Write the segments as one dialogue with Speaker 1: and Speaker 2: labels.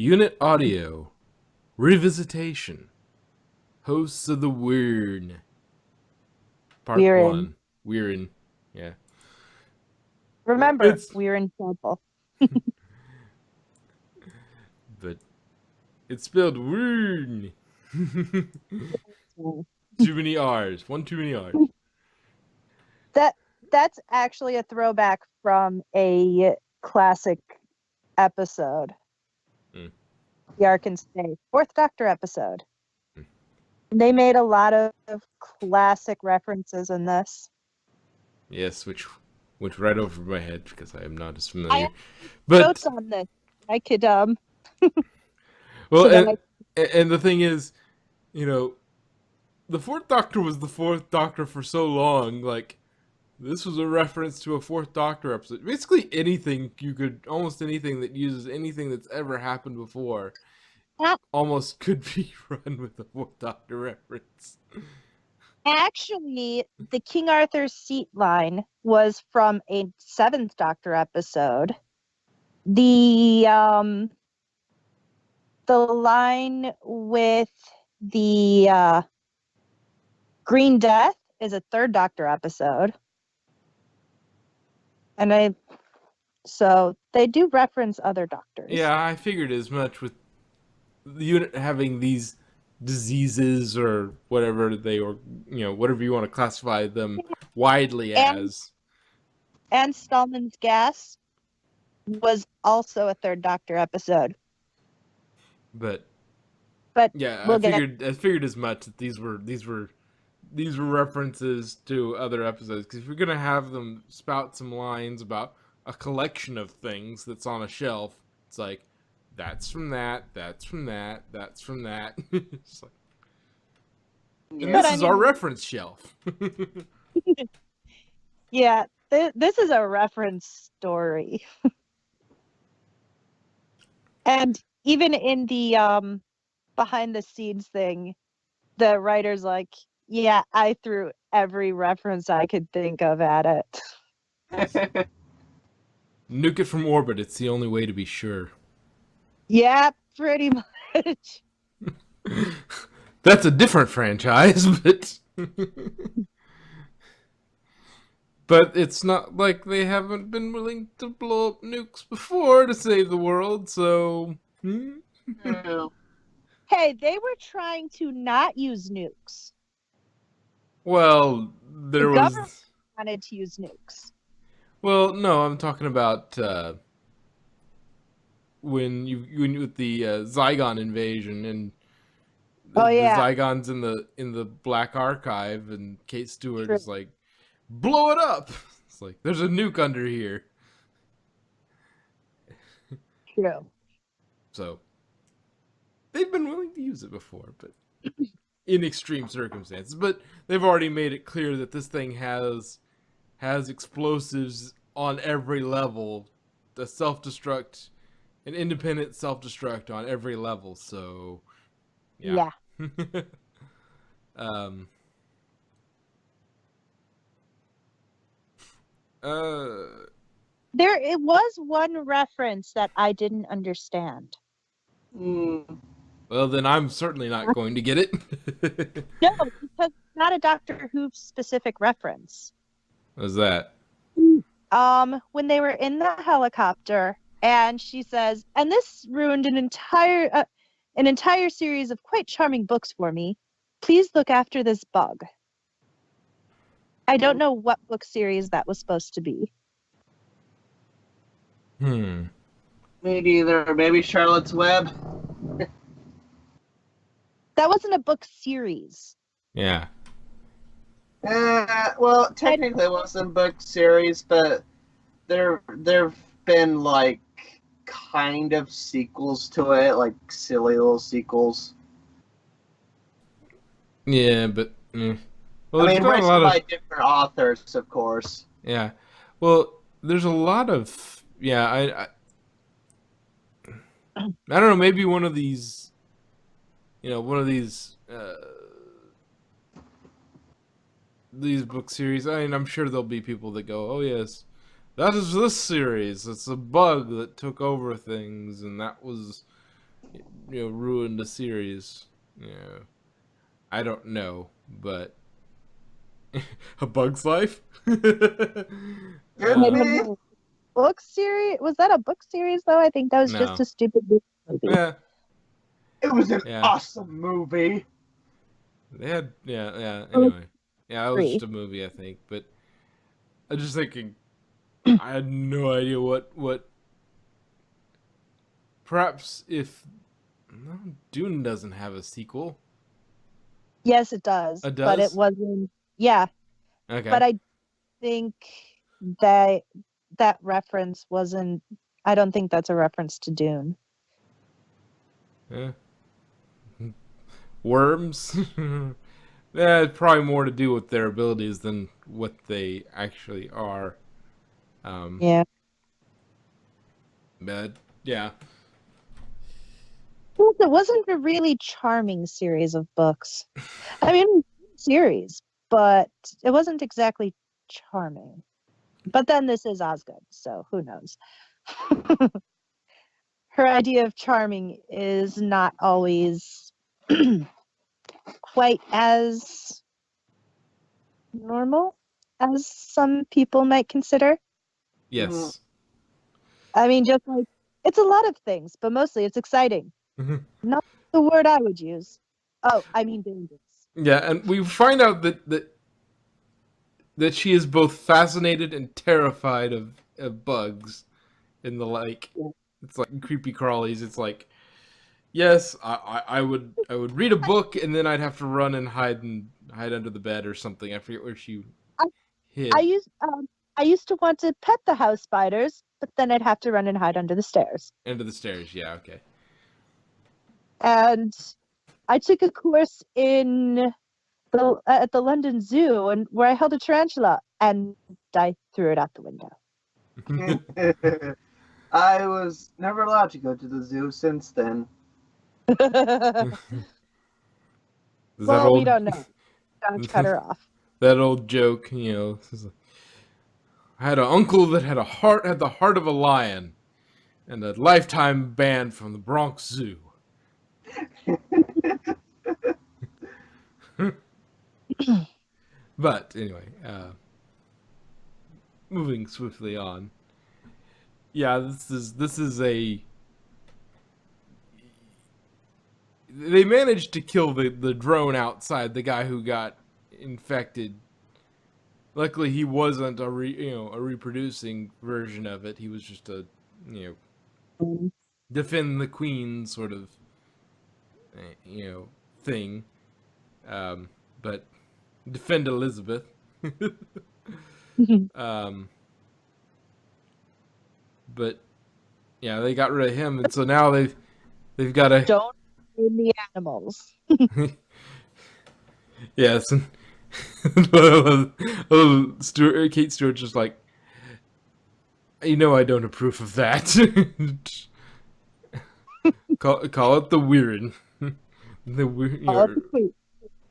Speaker 1: Unit Audio Revisitation. Hosts of the Wirrn. Part
Speaker 2: Wirrn.
Speaker 1: 1. Wirrn. Yeah.
Speaker 2: Remember,
Speaker 1: It's
Speaker 2: we're in trouble.
Speaker 1: but it's spelled Wirrn. Too many R's. One too many R's.
Speaker 2: That that's actually a throwback from a classic episode,
Speaker 1: Mm.
Speaker 2: the Arkansas Fourth Doctor episode. They made a lot of classic references in this.
Speaker 1: Yes, which went right over my head because I am not as
Speaker 2: I
Speaker 1: familiar.
Speaker 2: have
Speaker 1: But
Speaker 2: notes on this. I could
Speaker 1: well,
Speaker 2: so that I
Speaker 1: and the thing is, you know, the Fourth Doctor was the Fourth Doctor for so long. Like, this was a reference to a Fourth Doctor episode. Basically, almost anything that uses anything that's ever happened before, almost could be run with a Fourth Doctor reference.
Speaker 2: actually the King Arthur's seat line was from a Seventh Doctor episode. The the line with the Green Death is a Third Doctor episode. And so they do reference other doctors.
Speaker 1: Yeah, I figured as much with the unit having these diseases or whatever whatever you want to classify them widely
Speaker 2: And
Speaker 1: as.
Speaker 2: Stallman's gas was also a Third Doctor episode.
Speaker 1: But
Speaker 2: But
Speaker 1: yeah,
Speaker 2: we'll get
Speaker 1: I figured as much that these were references to other episodes, because if you're gonna have them spout some lines about a collection of things that's on a shelf, it's like, that's from that, that's from that, that's from that. It's like, and
Speaker 2: but
Speaker 1: this
Speaker 2: I
Speaker 1: is our
Speaker 2: mean,
Speaker 1: reference shelf.
Speaker 2: yeah, this is a reference story. And even in the behind the scenes thing, the writer's like, yeah, I threw every reference I could think of at it.
Speaker 1: Nuke it from orbit, it's the only way to be sure.
Speaker 2: Yeah, pretty much.
Speaker 1: That's a different franchise, but but it's not like they haven't been willing to blow up nukes before to save the world, so
Speaker 2: Hey, they were trying to not use nukes.
Speaker 1: well,
Speaker 2: The
Speaker 1: there
Speaker 2: government
Speaker 1: was.
Speaker 2: wanted to use nukes.
Speaker 1: Well, no, I'm talking about when with the Zygon invasion and
Speaker 2: Oh
Speaker 1: the
Speaker 2: yeah,
Speaker 1: Zygons in the Black Archive, and Kate Stewart
Speaker 2: true,
Speaker 1: is like, blow it up. It's like, there's a nuke under here.
Speaker 2: true.
Speaker 1: So they've been willing to use it before, but in extreme circumstances. But they've already made it clear that this thing has explosives on every level, the self destruct, an independent self destruct on every level. So yeah.
Speaker 2: Yeah.
Speaker 1: um. Uh.
Speaker 2: There it was one reference that I didn't understand.
Speaker 3: Mm,
Speaker 1: Well, then I'm certainly not going to get it.
Speaker 2: No, because it's not a Doctor Who specific reference.
Speaker 1: What's that?
Speaker 2: When they were in the helicopter, and she says, "And this ruined an entire series of quite charming books for me. Please look after this bug." I don't know what book series that was supposed to be.
Speaker 1: Hmm.
Speaker 3: me neither. Maybe Charlotte's Web.
Speaker 2: That wasn't a book series.
Speaker 1: Yeah.
Speaker 3: Well, technically it wasn't a book series, but there've been like kind of sequels to it, like silly little sequels.
Speaker 1: Yeah, but well,
Speaker 3: I
Speaker 1: there's
Speaker 3: mean,
Speaker 1: not a
Speaker 3: written
Speaker 1: lot of.
Speaker 3: by different authors, of course.
Speaker 1: Yeah. Well, there's a lot of. Yeah, I don't know. Maybe one of these. One of these book series. I mean, I'm sure there'll be people that go, "Oh yes, that is this series. It's a bug that took over things, and that was ruined the series. I don't know, but A Bug's Life.
Speaker 3: Could
Speaker 2: I
Speaker 1: uh,
Speaker 2: don't
Speaker 3: be.
Speaker 2: know. Book series? Was that a book series though? I think that was just
Speaker 1: no.
Speaker 2: a stupid movie.
Speaker 1: Yeah,
Speaker 3: It was an
Speaker 1: yeah.
Speaker 3: awesome movie.
Speaker 1: They had yeah.
Speaker 2: Oh,
Speaker 1: Anyway, yeah, it was just
Speaker 2: three.
Speaker 1: a movie, I think. But I'm just thinking, I had no idea what. Perhaps if no, Dune doesn't have a sequel.
Speaker 2: Yes, it does,
Speaker 1: It
Speaker 2: but it
Speaker 1: does.
Speaker 2: wasn't. Yeah, but
Speaker 1: Okay.
Speaker 2: I think that that reference wasn't. I don't think that's a reference to Dune.
Speaker 1: Yeah. Worms. Yeah, it's probably more to do with their abilities than what they actually are. Um,
Speaker 2: Yeah.
Speaker 1: but yeah,
Speaker 2: Well, it wasn't a really charming series of books. I mean, series, but it wasn't exactly charming. But then this is Osgood, so who knows? Her idea of charming is not always quite as normal as some people might consider.
Speaker 3: Mhm.
Speaker 1: yes.
Speaker 2: I mean, just like it's a lot of things, but mostly it's exciting. Not the word I would use. Oh, I mean dangerous.
Speaker 1: Yeah, and we find out that she is both fascinated and terrified of bugs in the like.
Speaker 2: Yeah.
Speaker 1: It's like creepy crawlies. It's like yes, I would read a book and then I'd have to run and hide under the bed or something. I forget where she
Speaker 2: I, I
Speaker 1: hid.
Speaker 2: used I used to want to pet the house spiders, but then I'd have to run and hide under the stairs.
Speaker 1: Under the stairs. Yeah. Okay.
Speaker 2: And I took a course in the at the London Zoo and where I held a tarantula and I threw it out the window.
Speaker 3: I was never allowed to go to the zoo since then.
Speaker 1: Is that
Speaker 2: Well, we
Speaker 1: old?
Speaker 2: don't know. Don't cut her off.
Speaker 1: That old joke, I had an uncle that had the heart of a lion, and a lifetime ban from the Bronx Zoo. But anyway, moving swiftly on. Yeah, this is a. They managed to kill the drone outside, the guy who got infected. Luckily, he wasn't a reproducing version of it. He was just a you know
Speaker 2: Um,
Speaker 1: defend the queen sort of thing. But defend Elizabeth. um, but yeah, they got rid of him, and so now they've got a
Speaker 2: Don't name the animals.
Speaker 1: yes. And Kate Stewart's just like, I don't approve of that. call it the Wirrn.
Speaker 2: Oh, wait.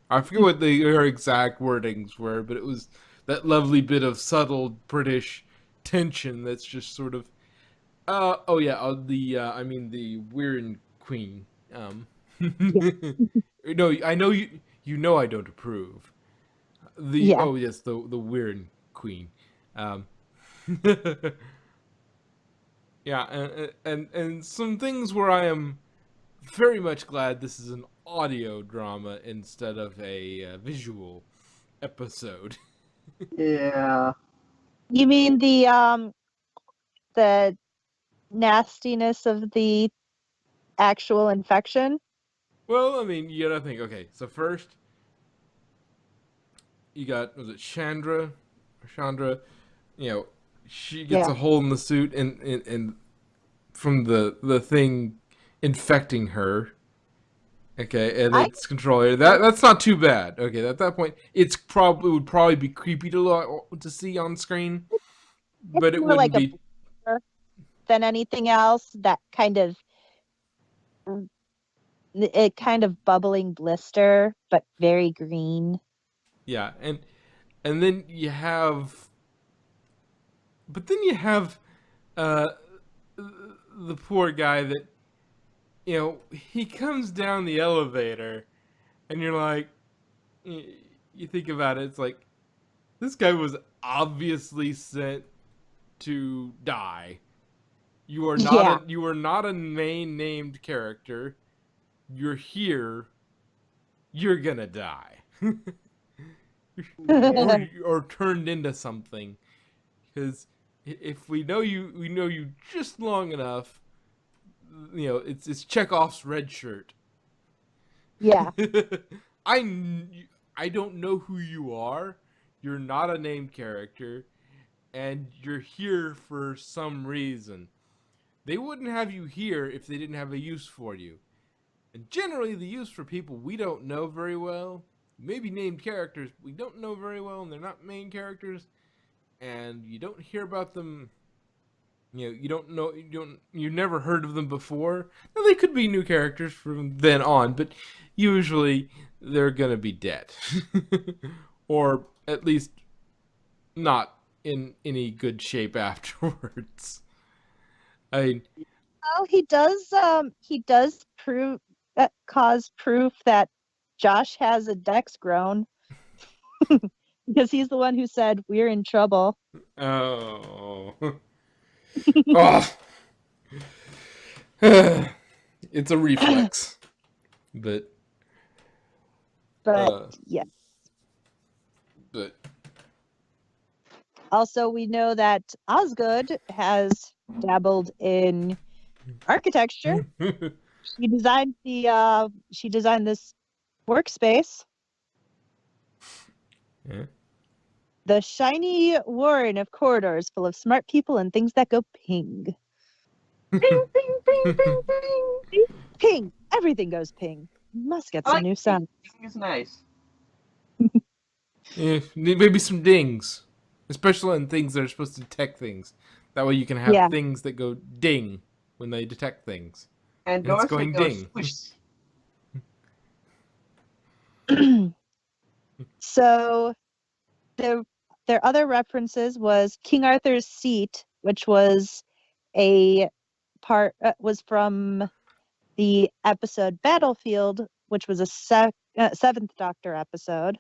Speaker 1: I forget what her exact wordings were, but it was that lovely bit of subtle British tension that's just sort of oh yeah, I mean the Wirrn Queen.
Speaker 2: Yeah.
Speaker 1: No, I know I don't approve. The
Speaker 2: Yeah.
Speaker 1: oh yes, the Wirrn Queen. Um, yeah, and some things where I am very much glad this is an audio drama instead of a visual episode.
Speaker 3: Yeah.
Speaker 2: You mean the nastiness of the actual infection?
Speaker 1: Well, I mean, you gotta think. Okay, so first you got was it Chandra? You know, she gets
Speaker 2: Yeah.
Speaker 1: a hole in the suit and from the thing infecting her. Okay, and
Speaker 2: I
Speaker 1: it's controlling her. That's not too bad. Okay, at that point, it would probably be creepy to see on screen,
Speaker 2: it's
Speaker 1: but it
Speaker 2: more
Speaker 1: wouldn't
Speaker 2: like a
Speaker 1: be.
Speaker 2: blur than anything else. That kind of it kind of bubbling blister, but very green.
Speaker 1: Yeah, and then you have, but then you have uh, the poor guy that he comes down the elevator, and you're like, you think about it, it's like, this guy was obviously sent to die. You are not
Speaker 2: Yeah.
Speaker 1: a main named character. You're here. You're gonna die, or turned into something. Because if we know you just long enough. It's Chekhov's red shirt.
Speaker 2: Yeah.
Speaker 1: I don't know who you are. You're not a named character, and you're here for some reason. They wouldn't have you here if they didn't have a use for you. And generally, the use for people we don't know very well, maybe named characters we don't know very well, and they're not main characters, and you don't hear about them. You don't know, you never heard of them before. Now, they could be new characters from then on, but usually they're gonna be dead, or at least not in any good shape afterwards. I mean,
Speaker 2: Oh, he does prove cause proof that Josh has a dex grown because he's the one who said we're in trouble.
Speaker 1: oh, oh, it's a reflex, but
Speaker 2: But
Speaker 1: uh,
Speaker 2: yeah.
Speaker 1: but
Speaker 2: Also, we know that Osgood has dabbled in architecture. She designed this workspace.
Speaker 1: yeah.
Speaker 2: The shiny Wirrn of corridors full of smart people and things that go ping. Ping, ping, ping, ping, ping. Ping. Everything goes ping. Must get some new sound.
Speaker 3: I think it's nice.
Speaker 1: Yeah, maybe some dings, especially on things that are supposed to detect things. That way, you can have
Speaker 2: Yeah.
Speaker 1: things that go ding when they detect things.
Speaker 3: And
Speaker 1: And it's
Speaker 3: doors
Speaker 1: going
Speaker 3: that go
Speaker 1: ding.
Speaker 3: squish.
Speaker 2: So their other references was King Arthur's seat, which was a part was from the episode Battlefield, which was a Seventh Doctor episode.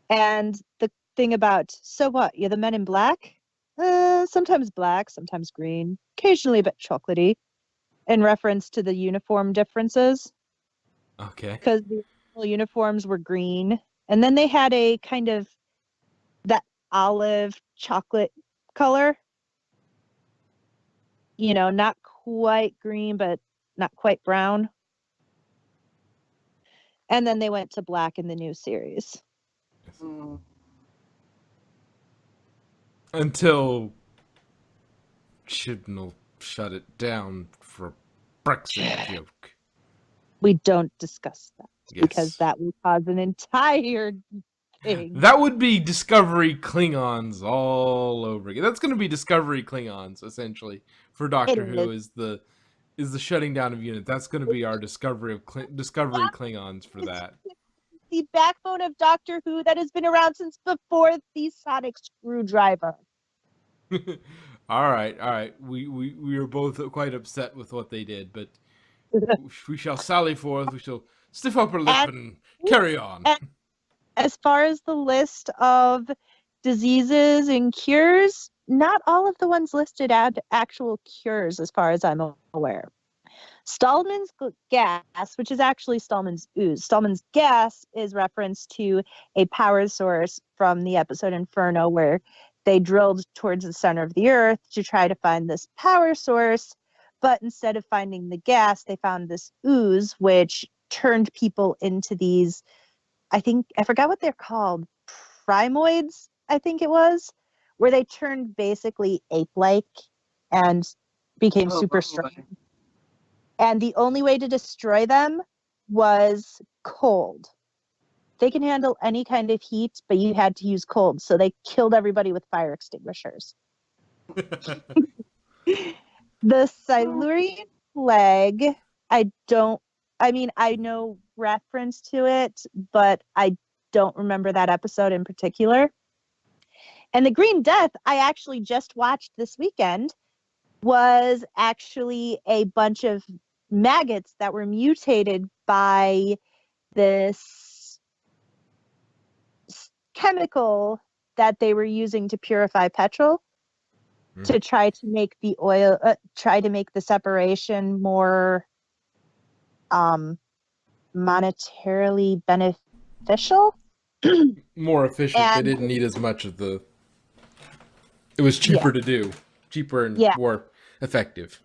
Speaker 2: And the thing about, so what? You're the Men in Black? Sometimes black, sometimes green, occasionally a bit chocolatey, in reference to the uniform differences,
Speaker 1: Okay.
Speaker 2: because the original uniforms were green, and then they had a kind of that olive chocolate color. Not quite green, but not quite brown. And then they went to black in the new series.
Speaker 3: Mm.
Speaker 1: Until Chibnall shut it down for a Brexit joke.
Speaker 2: We don't discuss that because
Speaker 1: Yes.
Speaker 2: that will cause an entire thing.
Speaker 1: That would be Discovery Klingons all over again. That's going to be Discovery Klingons essentially for Doctor Who is the shutting down of units. That's going to be our Discovery Klingons for that.
Speaker 2: The backbone of Doctor Who that has been around since before the sonic screwdriver.
Speaker 1: all right. We are both quite upset with what they did, but we shall sally forth. We shall stiff upper lip and carry on.
Speaker 2: And as far as the list of diseases and cures, not all of the ones listed add actual cures, as far as I'm aware. Stallman's gas, which is actually Stallman's ooze. Stallman's gas is reference to a power source from the episode Inferno, where they drilled towards the center of the earth to try to find this power source. But instead of finding the gas, they found this ooze, which turned people into these, I forgot what they're called, primoids, I think it was, where they turned basically ape-like and became super strong. And the only way to destroy them was cold. They can handle any kind of heat, but you had to use cold. So they killed everybody with fire extinguishers. The Silurian plague, I know reference to it, but I don't remember that episode in particular. And the Green Death, I actually just watched this weekend, was actually a bunch of maggots that were mutated by this chemical that they were using to purify petrol to try to make the oil, try to make the separation more monetarily beneficial.
Speaker 1: More efficient.
Speaker 2: And
Speaker 1: they didn't need as much of the. It was cheaper to do, cheaper and more effective.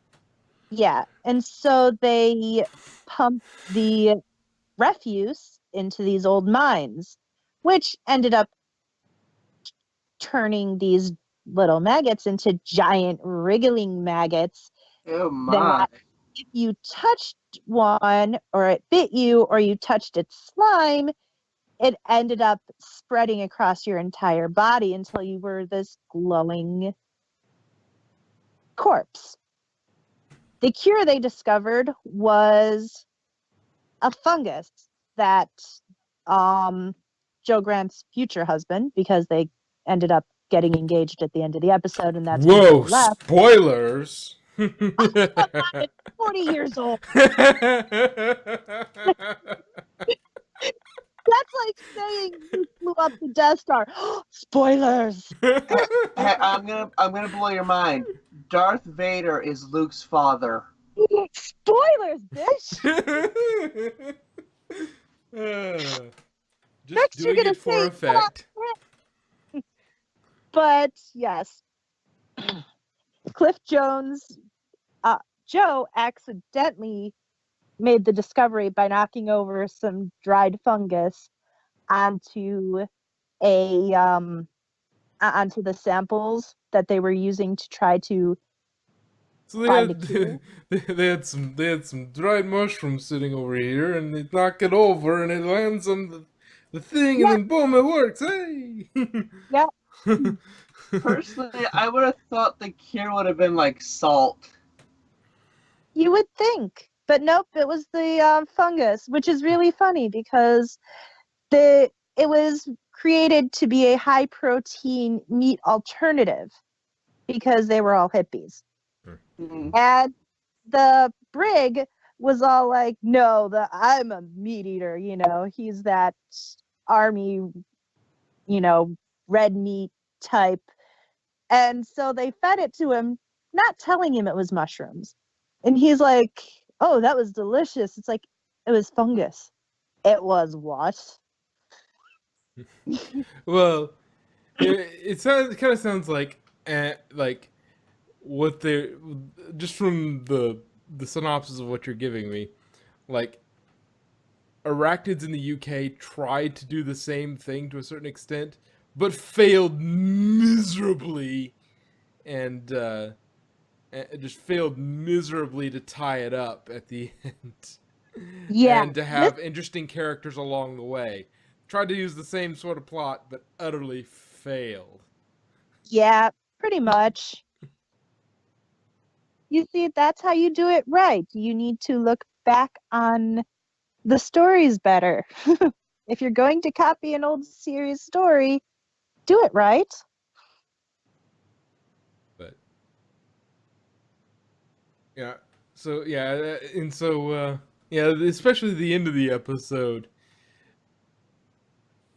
Speaker 2: Yeah, and so they pumped the refuse into these old mines, which ended up turning these little maggots into giant wriggling maggots.
Speaker 3: Oh my.
Speaker 2: That if you touched one or it bit you or you touched its slime, it ended up spreading across your entire body until you were this glowing corpse. The cure they discovered was a fungus that Joe Grant's future husband, because they ended up getting engaged at the end of the episode, and that's
Speaker 1: whoa,
Speaker 2: when they left.
Speaker 1: Spoilers!
Speaker 2: It's 40 years old. That's like saying you blew up the Death Star. Spoilers.
Speaker 3: Hey, I'm gonna blow your mind. Darth Vader is Luke's father.
Speaker 2: Spoilers, bitch.
Speaker 1: Just
Speaker 2: Next
Speaker 1: doing
Speaker 2: you're gonna
Speaker 1: it for
Speaker 2: say,
Speaker 1: effect.
Speaker 2: But yes, Cliff Jones, Joe accidentally made the discovery by knocking over some dried fungus onto onto the samples that they were using to try to
Speaker 1: So they
Speaker 2: find a
Speaker 1: had
Speaker 2: cure.
Speaker 1: they had some dried mushrooms sitting over here, and they knock it over, and it lands on the thing, and then boom, it works. Hey.
Speaker 2: Yeah.
Speaker 3: Personally, I would have thought the cure would have been like salt.
Speaker 2: You would think, but nope, it was the fungus, which is really funny because it was created to be a high protein meat alternative because they were all hippies.
Speaker 3: Mm-hmm.
Speaker 2: And the Brig was all like, no, I'm a meat eater, he's that army, red meat type. And so they fed it to him, not telling him it was mushrooms. And he's like, oh, that was delicious. It's like, it was fungus. It was what?
Speaker 1: Well, it kind of sounds like what they just from the synopsis of what you're giving me, like arachnids in the UK tried to do the same thing to a certain extent, but failed miserably, and just failed miserably to tie it up at the end.
Speaker 2: Yeah.
Speaker 1: And to have interesting characters along the way. Tried to use the same sort of plot, but utterly failed.
Speaker 2: Yeah, pretty much. You see, that's how you do it right. You need to look back on the stories better. If you're going to copy an old series story, do it right.
Speaker 1: But yeah, so yeah, and so yeah, especially the end of the episode.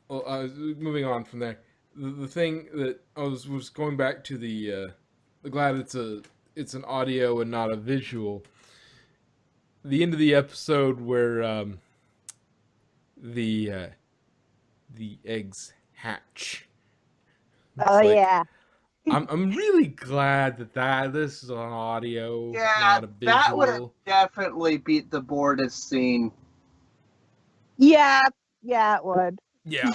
Speaker 1: Well, moving on from there, the thing that I was going back to the glad it's an audio and not a visual. The end of the episode where the eggs hatch.
Speaker 2: Oh, like, yeah.
Speaker 1: I'm really glad that this is on audio,
Speaker 3: yeah,
Speaker 1: not a visual.
Speaker 3: That would have definitely beat the Bortus scene.
Speaker 2: Yeah, it would.
Speaker 1: Yeah.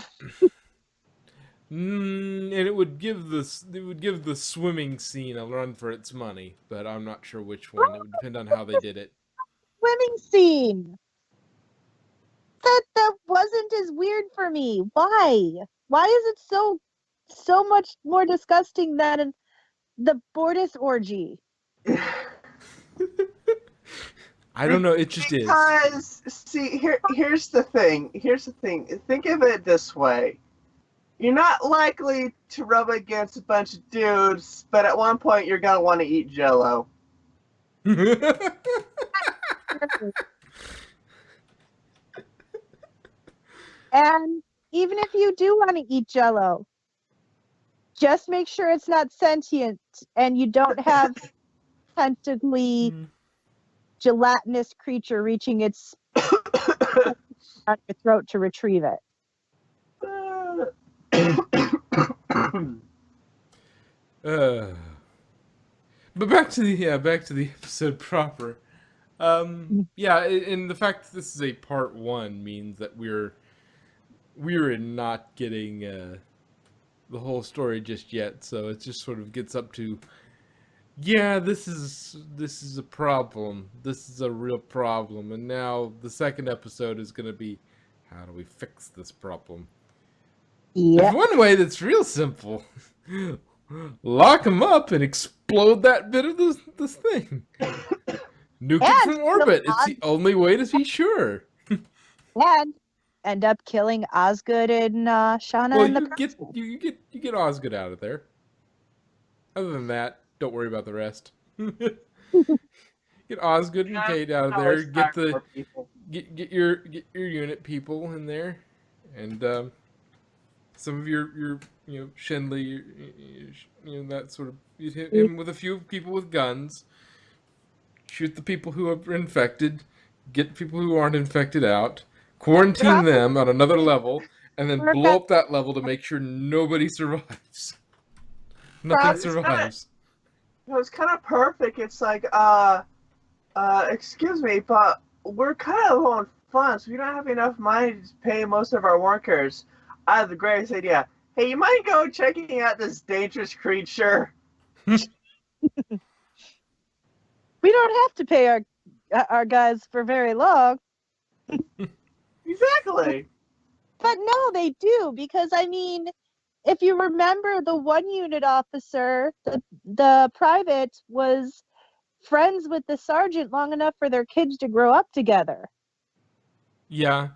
Speaker 1: And it would give the swimming scene a run for its money, but I'm not sure which one. It would depend on how they did it.
Speaker 2: Swimming scene. That wasn't as weird for me. Why? Why is it so much more disgusting than the Bortus orgy?
Speaker 1: I don't know. It just
Speaker 3: because, see, here's the thing. Think of it this way. You're not likely to rub against a bunch of dudes, but at one point you're going to want to eat Jell-O.
Speaker 2: You're And even if you do want to eat Jello, just make sure it's not sentient and you don't have tentacly gelatinous creature reaching its on your throat to retrieve it.
Speaker 1: But back to the episode proper. Yeah, and the fact that this is a part 1 means that we're not getting the whole story just yet. So it just sort of gets up to, yeah, this is a problem. This is a real problem. And now the second episode is going to be, how do we fix this problem?
Speaker 2: Yeah.
Speaker 1: There's one way that's real simple. Lock them up and explode that bit of this thing. Nuke it from orbit. It's the only way to be sure.
Speaker 2: And end up killing Osgood and Shauna.
Speaker 1: Well,
Speaker 2: and
Speaker 1: you get Osgood out of there. Other than that, don't worry about the rest. Get Osgood and Kate out of there. Get your unit people in there, and some of your Shenley, that sort of, you hit him with a few people with guns. Shoot the people who are infected. Get people who aren't infected out. Quarantine them on another level, and then blow up that level to make sure nobody survives. Nothing survives.
Speaker 3: It was kind of perfect. It's like, excuse me, but we're kind of low on funds. We don't have enough money to pay most of our workers. I have the greatest idea. Hey, you mind go checking out this dangerous creature?
Speaker 2: We don't have to pay our guys for very long.
Speaker 3: Exactly.
Speaker 2: But no, they do, because I mean, if you remember, the one unit officer, the private, was friends with the sergeant long enough for their kids to grow up together.
Speaker 1: Yeah.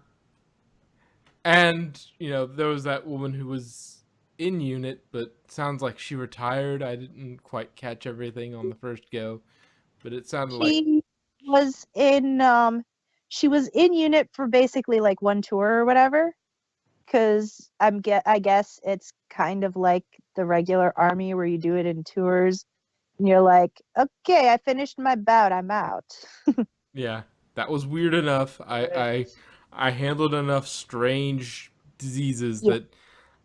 Speaker 1: And, there was that woman who was in unit, but sounds like she retired. I didn't quite catch everything on the first go, but it sounded like
Speaker 2: she was in unit for basically like one tour or whatever, because I guess it's kind of like the regular army where you do it in tours, and you're like, okay, I finished my bout, I'm out.
Speaker 1: Yeah, that was weird enough. I handled enough strange diseases that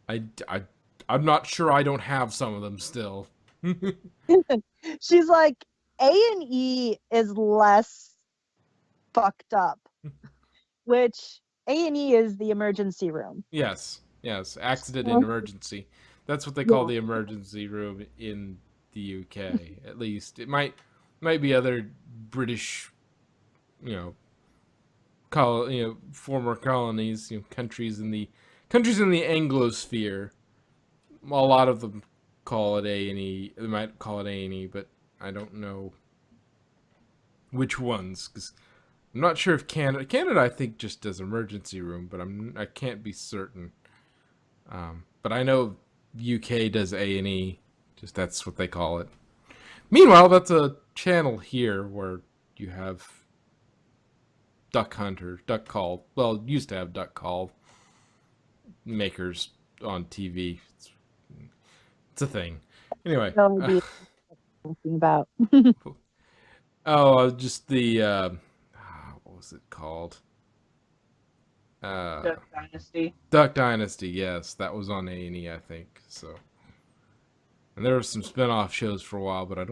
Speaker 1: I'm not sure I don't have some of them still.
Speaker 2: She's like, A&E is less fucked up, which A&E is the emergency room.
Speaker 1: Yes, accident and emergency. That's what they call the emergency room in the UK. At least it might be other British, former colonies, countries in the Anglosphere. A lot of them call it A&E. They might call it A&E, but I don't know which ones, because I'm not sure if Canada I think just does emergency room, but I can't be certain. But I know UK does A&E. Just that's what they call it. Meanwhile, that's a channel here where you have Duck Call. Well, used to have Duck Call makers on TV. It's a thing. Anyway.
Speaker 2: Talking about.
Speaker 1: Just the what was it called?
Speaker 3: Duck Dynasty.
Speaker 1: Duck Dynasty, yes, that was on A&E, I think. So, and there were some spin-off shows for a while, but I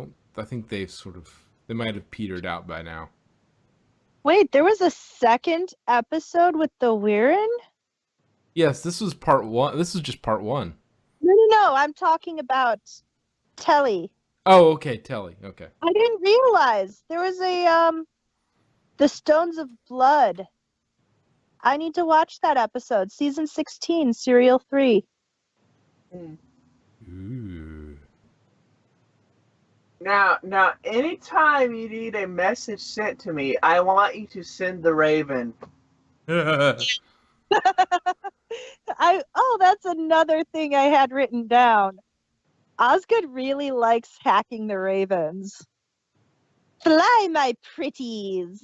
Speaker 1: think they might have petered out by now.
Speaker 2: Wait, there was a second episode with the Wirrn?
Speaker 1: Yes, this was part 1. This is just part 1.
Speaker 2: No, I'm talking about Telly.
Speaker 1: Oh, okay, Telly. Okay.
Speaker 2: I didn't realize there was The Stones of Blood. I need to watch that episode. Season 16, Serial 3.
Speaker 1: Ooh.
Speaker 3: Now, anytime you need a message sent to me, I want you to send the Raven.
Speaker 2: That's another thing I had written down. Osgood really likes hacking the Ravens. Fly, my pretties.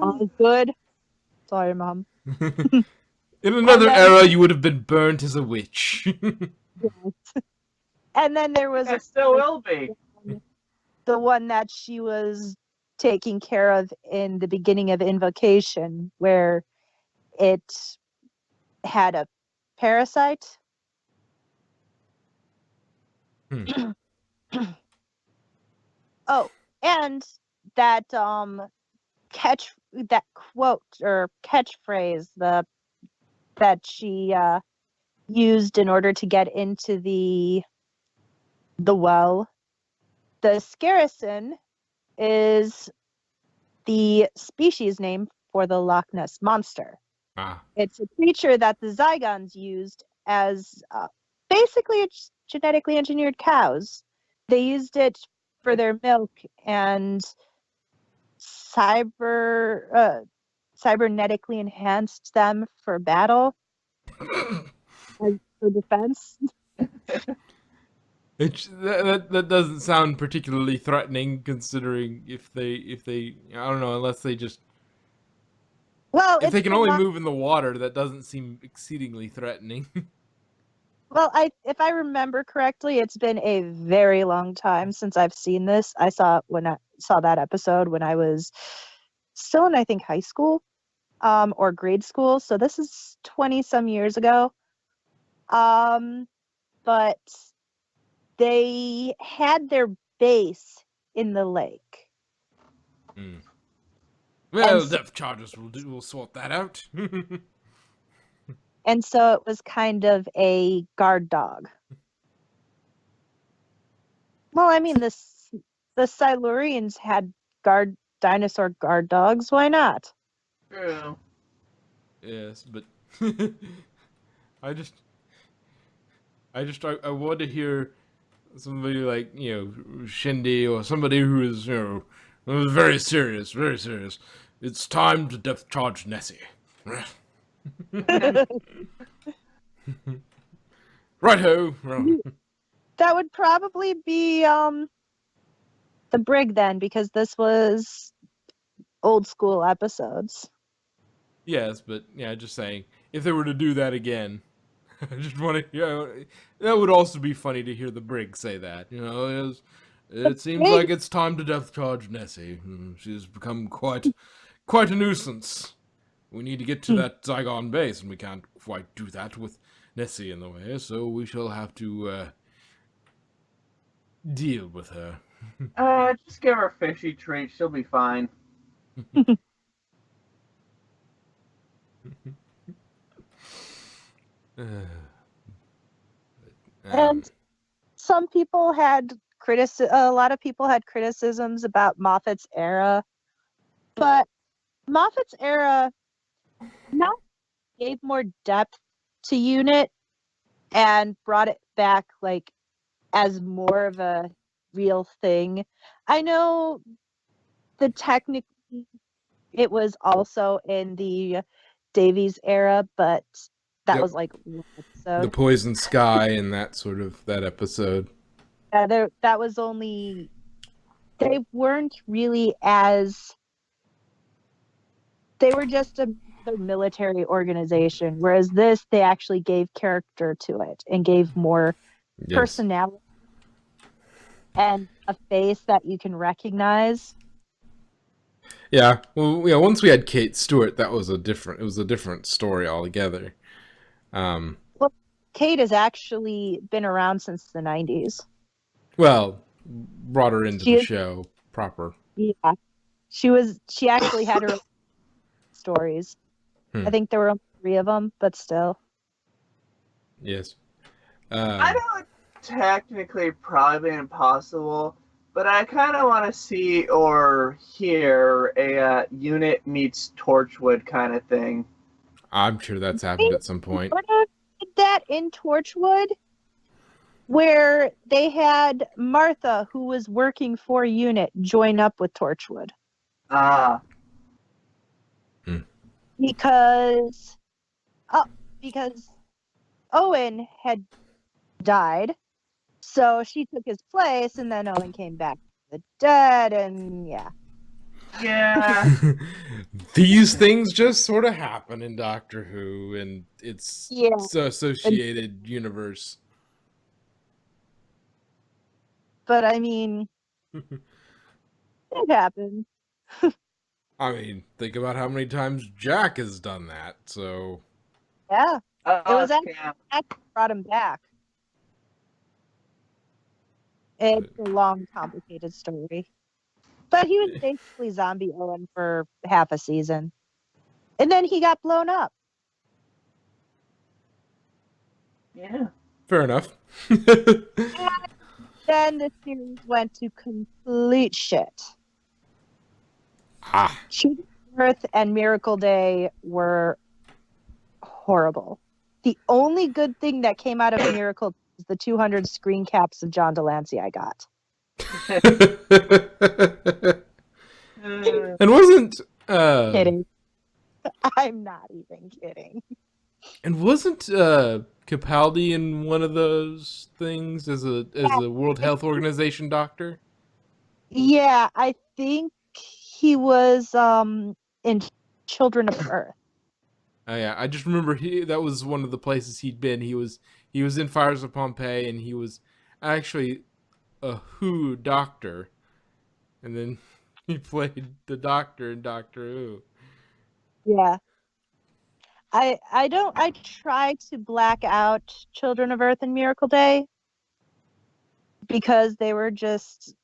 Speaker 2: All good. Sorry, Mom.
Speaker 1: In another
Speaker 2: then-
Speaker 1: era, you would have been burnt as a witch.
Speaker 2: And then there was
Speaker 3: It still will be.
Speaker 2: the one that she was taking care of in the beginning of Invocation, where it had a parasite. Oh, and that that quote or catchphrase that she used in order to get into the well. The Scarison is the species name for the Loch Ness monster.
Speaker 1: Ah.
Speaker 2: It's a creature that the Zygons used as basically it's genetically engineered cows. They used it for their milk and cybernetically enhanced them for battle and for defense.
Speaker 1: That doesn't sound particularly threatening, considering if they I don't know, unless they just
Speaker 2: Well,
Speaker 1: if
Speaker 2: it's
Speaker 1: they can
Speaker 2: been
Speaker 1: only
Speaker 2: long-
Speaker 1: move in the water, that doesn't seem exceedingly threatening.
Speaker 2: Well, if I remember correctly, it's been a very long time since I've seen this. I saw that episode when I was still in, I think, high school, or grade school. So this is 20 some years ago. But they had their base in the lake.
Speaker 1: Well,
Speaker 2: so-
Speaker 1: depth charges will sort that out.
Speaker 2: And so it was kind of a guard dog. Well, I mean, the Silurians had dinosaur guard dogs. Why not?
Speaker 3: True.
Speaker 1: Yes, but I just I want to hear somebody like, Shindy, or somebody who is, very serious, very serious. It's time to depth charge Nessie. Righto.
Speaker 2: That would probably be the brig then, because this was old school episodes.
Speaker 1: Yes, but yeah, just saying, if they were to do that again, I just want to, that would also be funny to hear the brig say that. It seems
Speaker 2: brig-
Speaker 1: like it's time to depth charge Nessie. She's become quite a nuisance. We need to get to that Zygon base, and we can't quite do that with Nessie in the way, so we shall have to deal with her.
Speaker 3: Just give her a fishy treat. She'll be fine.
Speaker 2: And some people had a lot of people had criticisms about Moffat's era, but Moffat's era not gave more depth to UNIT and brought it back like as more of a real thing. I know the technically it was also in the Davies era, but that
Speaker 1: Yep.
Speaker 2: was like one episode.
Speaker 1: The Poison Sky and that episode.
Speaker 2: That was only they weren't really as they were just a military organization, whereas this they actually gave character to it and gave more
Speaker 1: Yes.
Speaker 2: personality and a face that you can recognize.
Speaker 1: Yeah, well, yeah. Once we had Kate Stewart, it was a different story altogether.
Speaker 2: Well, Kate has actually been around since the 90s.
Speaker 1: Well, brought her into the show proper.
Speaker 2: Yeah, she actually had her own stories. I think there were only 3 of them, but still.
Speaker 1: Yes.
Speaker 3: I know it's technically probably impossible, but I kind of want to see or hear a UNIT meets Torchwood kind of thing.
Speaker 1: I'm sure that's happened at some point.
Speaker 2: Did that in Torchwood, where they had Martha, who was working for UNIT, join up with Torchwood.
Speaker 3: Ah.
Speaker 2: Because Owen had died, so she took his place, and then Owen came back the dead, and yeah.
Speaker 3: Yeah.
Speaker 1: These things just sort of happen in Doctor Who and its
Speaker 2: Yeah.
Speaker 1: associated universe.
Speaker 2: But I mean, it happens.
Speaker 1: I mean, think about how many times Jack has done that, so...
Speaker 2: Yeah. It was actually
Speaker 3: Yeah.
Speaker 2: that brought him back. It's a long, complicated story. But he was basically zombie Owen for half a season. And then he got blown up.
Speaker 3: Yeah.
Speaker 1: Fair enough.
Speaker 2: Then the series went to complete shit.
Speaker 1: Ah.
Speaker 2: Children's Earth and Miracle Day were horrible. The only good thing that came out of Miracle was the 200 screen caps of John Delancey I got.
Speaker 1: And wasn't
Speaker 2: Kidding. I'm not even kidding.
Speaker 1: And wasn't Capaldi in one of those things as a World Health Organization doctor?
Speaker 2: Yeah, I think he was in Children of Earth.
Speaker 1: Oh yeah, I just remember that was one of the places he'd been. He was in Fires of Pompeii, and he was actually a Who doctor, and then he played the Doctor in Doctor Who.
Speaker 2: Yeah. I try to black out Children of Earth and Miracle Day because they were just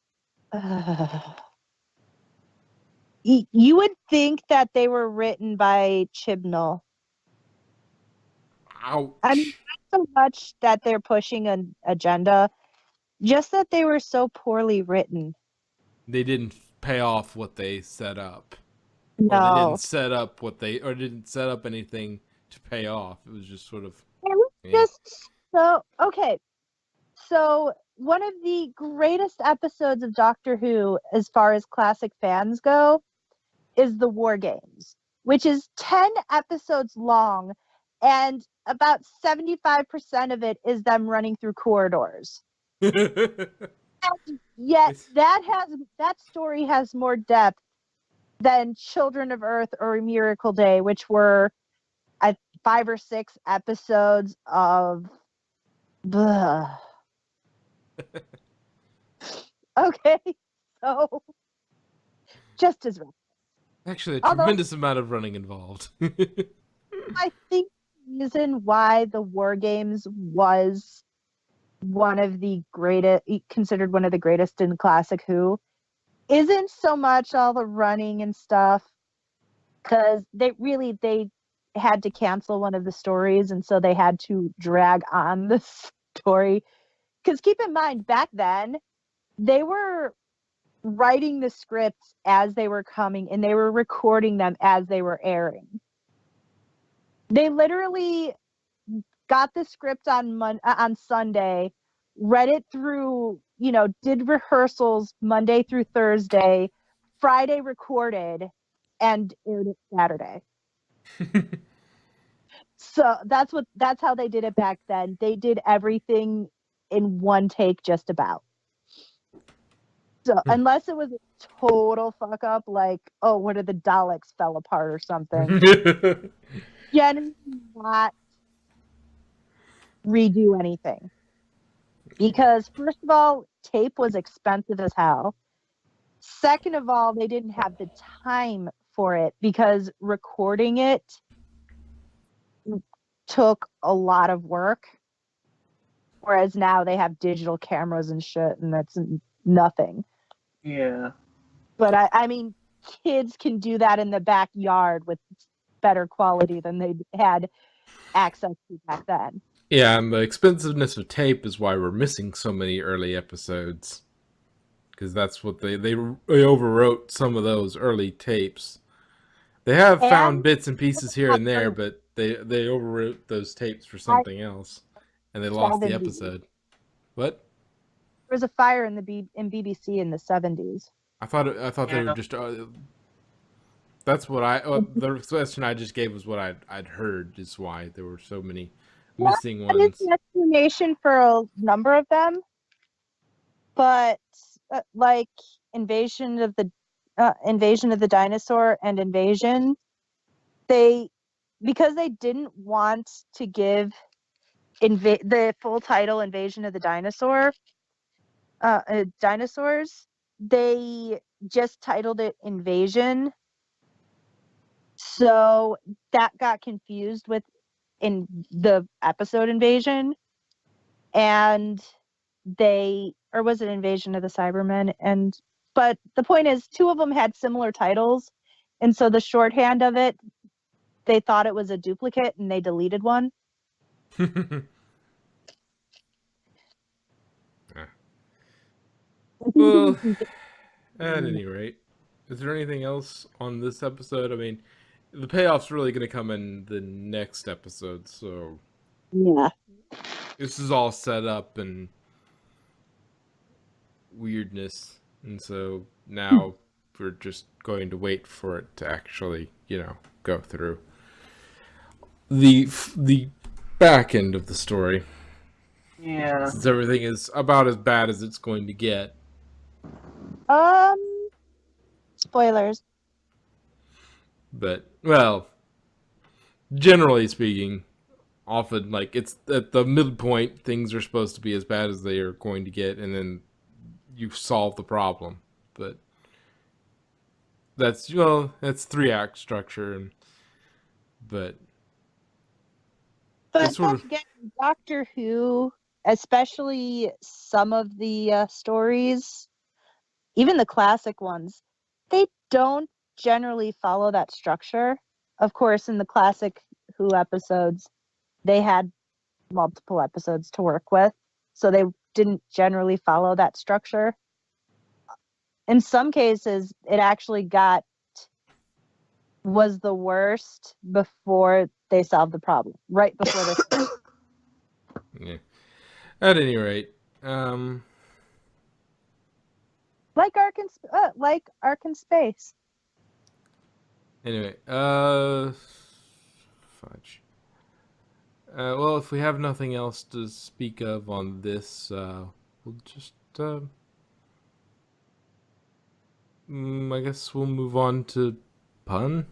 Speaker 2: you would think that they were written by Chibnall.
Speaker 1: Ouch.
Speaker 2: I mean, not so much that they're pushing an agenda, just that they were so poorly written.
Speaker 1: They didn't pay off what they set up. Or they
Speaker 2: No.
Speaker 1: didn't set up didn't set up anything to pay off. It was just sort of...
Speaker 2: It was just so okay. So one of the greatest episodes of Doctor Who, as far as classic fans go, is the War Games, which is 10 episodes long, and about 75% of it is them running through corridors. Yet that story has more depth than Children of Earth or Miracle Day, which were 5 or 6 episodes of okay, so just as rough.
Speaker 1: Actually, a tremendous amount of running involved.
Speaker 2: I think the reason why the War Games was one of the greatest, considered one of the greatest in classic Who, isn't so much all the running and stuff, because they had to cancel one of the stories, and so they had to drag on the story. Because keep in mind, back then, they were writing the scripts as they were coming, and they were recording them as they were airing. They literally got the script on Sunday, read it through, did rehearsals Monday through Thursday, Friday recorded, and aired it Saturday. So that's how they did it back then. They did everything in one take, just about. So unless it was a total fuck up, like, oh, what if the Daleks fell apart or something? Generally not redo anything. Because first of all, tape was expensive as hell. Second of all, they didn't have the time for it because recording it took a lot of work. Whereas now they have digital cameras and shit, and that's nothing.
Speaker 3: Yeah.
Speaker 2: But I mean, kids can do that in the backyard with better quality than they had access to back then.
Speaker 1: Yeah, and the expensiveness of tape is why we're missing so many early episodes. Because that's what they overwrote some of those early tapes. They have found bits and pieces here and there, but they overwrote those tapes for something else, and they lost the episode. What?
Speaker 2: There was a fire in BBC in the 70s.
Speaker 1: I thought they were just. That's what the explanation I just gave was what I'd heard is why there were so many missing ones.
Speaker 2: That is the explanation for a number of them, but Invasion of the Dinosaur and Invasion, because they didn't want to give the full title Invasion of the Dinosaurs, they just titled it Invasion. So that got confused with in the episode Invasion, and or was it Invasion of the Cybermen? But the point is, two of them had similar titles, and so the shorthand of it, they thought it was a duplicate, and they deleted one.
Speaker 1: Well, at any rate, is there anything else on this episode? I mean, the payoff's really going to come in the next episode, so
Speaker 2: Yeah.
Speaker 1: this is all set up and weirdness, and so now we're just going to wait for it to actually, go through the back end of the story.
Speaker 3: Yeah.
Speaker 1: Since everything is about as bad as it's going to get.
Speaker 2: Spoilers.
Speaker 1: But, well, generally speaking, often, like, it's at the midpoint, things are supposed to be as bad as they are going to get, and then you solve the problem. But that's 3-act structure, but
Speaker 2: then again, Doctor Who, especially some of the stories, even the classic ones, they don't generally follow that structure. Of course, in the classic Who episodes, they had multiple episodes to work with, so they didn't generally follow that structure. In some cases, it actually was the worst before they solved the problem, right before they
Speaker 1: yeah. At any rate,
Speaker 2: like Ark in Space.
Speaker 1: Anyway, fudge. Well, if we have nothing else to speak of on this, we'll just, I guess we'll move on to Pun.